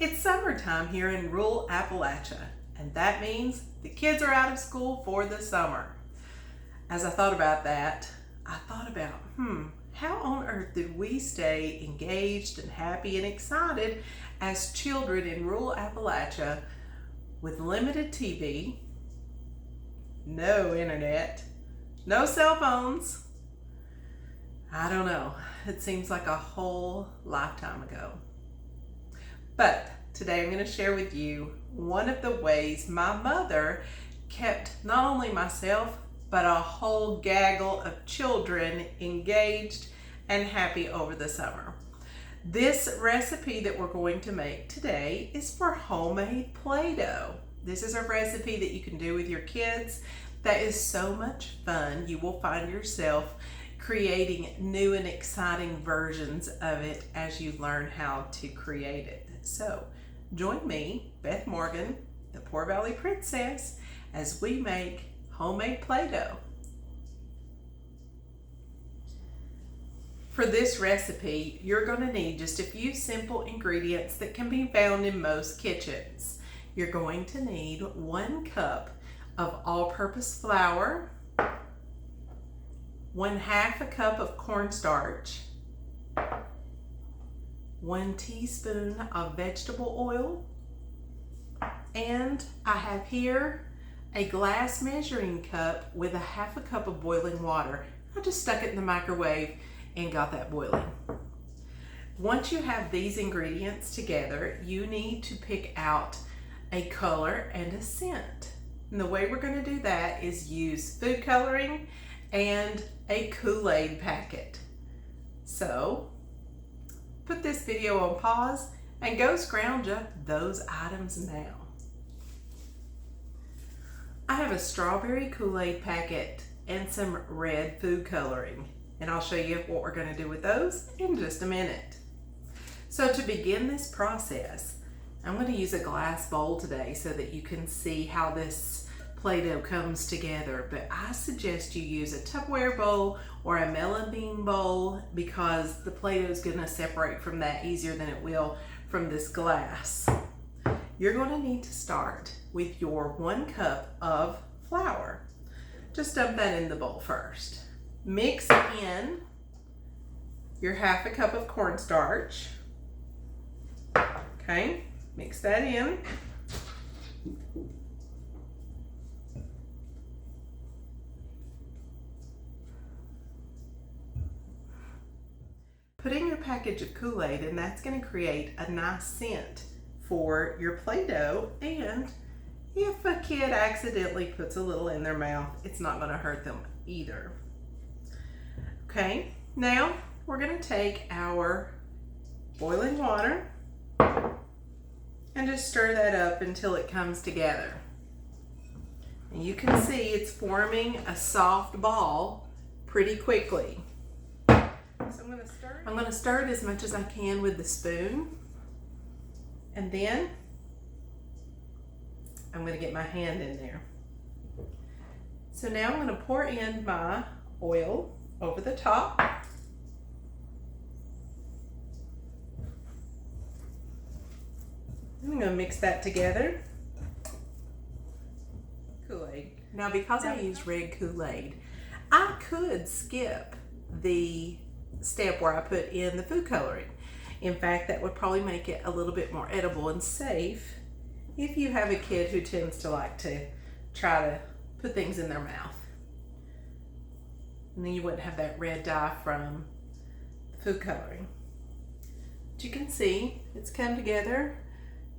It's summertime here in rural Appalachia, and that means the kids are out of school for the summer. As I thought about that, I thought about, how on earth did we stay engaged and happy and excited as children in rural Appalachia with limited TV, no internet, no cell phones? I don't know. It seems like a whole lifetime ago. But today I'm going to share with you one of the ways my mother kept not only myself, but a whole gaggle of children engaged and happy over the summer. This recipe that we're going to make today is for homemade Play-Doh. This is a recipe that you can do with your kids that is so much fun. You will find yourself creating new and exciting versions of it as you learn how to create it. So join me, Beth Morgan, the Poor Valley Princess, as we make homemade Play-Doh. For this recipe, you're going to need just a few simple ingredients that can be found in most kitchens. You're going to need 1 cup of all-purpose flour, 1/2 cup of cornstarch, 1 teaspoon of vegetable oil, and I have here a glass measuring cup with 1/2 cup of boiling water. I just stuck it in the microwave and got that boiling. Once you have these ingredients together, you need to pick out a color and a scent. And the way we're going to do that is use food coloring and a Kool-Aid packet. So put this video on pause and go scrounge up those items now. I have a strawberry Kool-Aid packet and some red food coloring, and I'll show you what we're going to do with those in just a minute. So to begin this process, I'm going to use a glass bowl today so that you can see how this Play-Doh comes together, but I suggest you use a Tupperware bowl or a melon bean bowl because the Play-Doh is going to separate from that easier than it will from this glass. You're going to need to start with your 1 cup of flour. Just dump that in the bowl first. Mix in your 1/2 cup of cornstarch. Okay, mix that in. Put in your package of Kool-Aid, and that's going to create a nice scent for your Play-Doh, and if a kid accidentally puts a little in their mouth, it's not going to hurt them either. Okay, now we're going to take our boiling water and just stir that up until it comes together. And you can see it's forming a soft ball pretty quickly. So I'm going to stir it as much as I can with the spoon, and then I'm going to get my hand in there. So now I'm going to pour in my oil over the top. I'm going to mix that together. Kool-Aid. Now because I used red Kool-Aid, I could skip the step where I put in the food coloring. In fact, that would probably make it a little bit more edible and safe if you have a kid who tends to like to try to put things in their mouth. And then you wouldn't have that red dye from food coloring. But you can see it's come together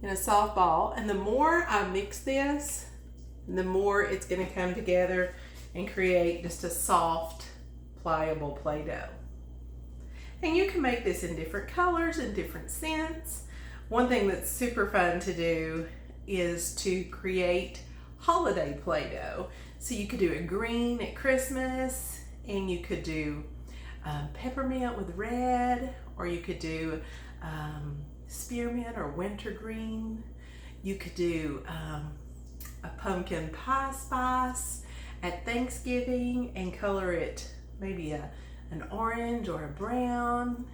in a soft ball, and the more I mix this, the more it's going to come together and create just a soft, pliable Play-Doh. And you can make this in different colors and different scents. One thing that's super fun to do is to create holiday Play-Doh. So you could do a green at Christmas, and you could do peppermint with red, or you could do spearmint or wintergreen. You could do a pumpkin pie spice at Thanksgiving and color it maybe an orange or a brown.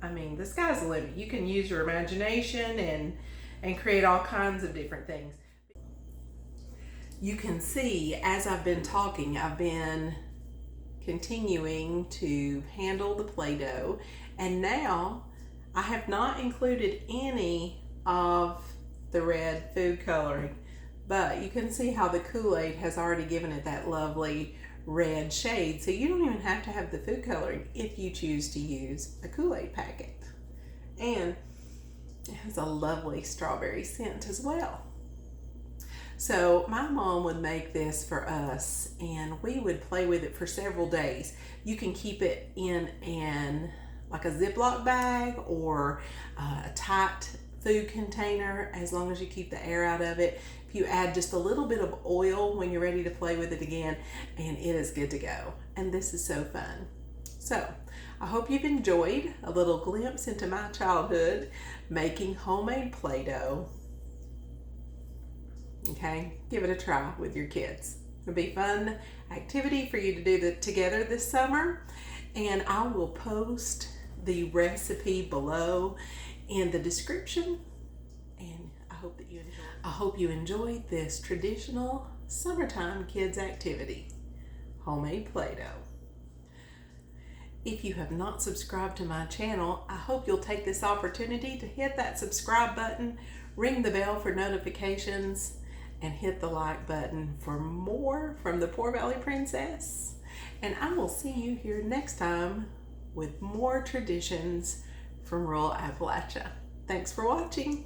I mean, the sky's the limit. You can use your imagination and and create all kinds of different things. You can see as I've been talking, I've been continuing to handle the Play-Doh, and now I have not included any of the red food coloring, but you can see how the Kool-Aid has already given it that lovely red shade, so you don't even have to have the food coloring if you choose to use a Kool-Aid packet. And it has a lovely strawberry scent as well. So my mom would make this for us and we would play with it for several days. You can keep it in like a Ziploc bag or a tight food container, as long as you keep the air out of it. If you add just a little bit of oil when you're ready to play with it again, and it is good to go. And this is so fun. So I hope you've enjoyed a little glimpse into my childhood making homemade Play-Doh. Okay, give it a try with your kids. It'll be a fun activity for you to do together this summer, and I will post the recipe below in the description. And I hope you enjoyed this traditional summertime kids activity, homemade Play-Doh. If you have not subscribed to my channel, I hope you'll take this opportunity to hit that subscribe button, ring the bell for notifications, and hit the like button for more from the Poor Valley Princess. And I will see you here next time with more traditions from rural Appalachia. Thanks for watching.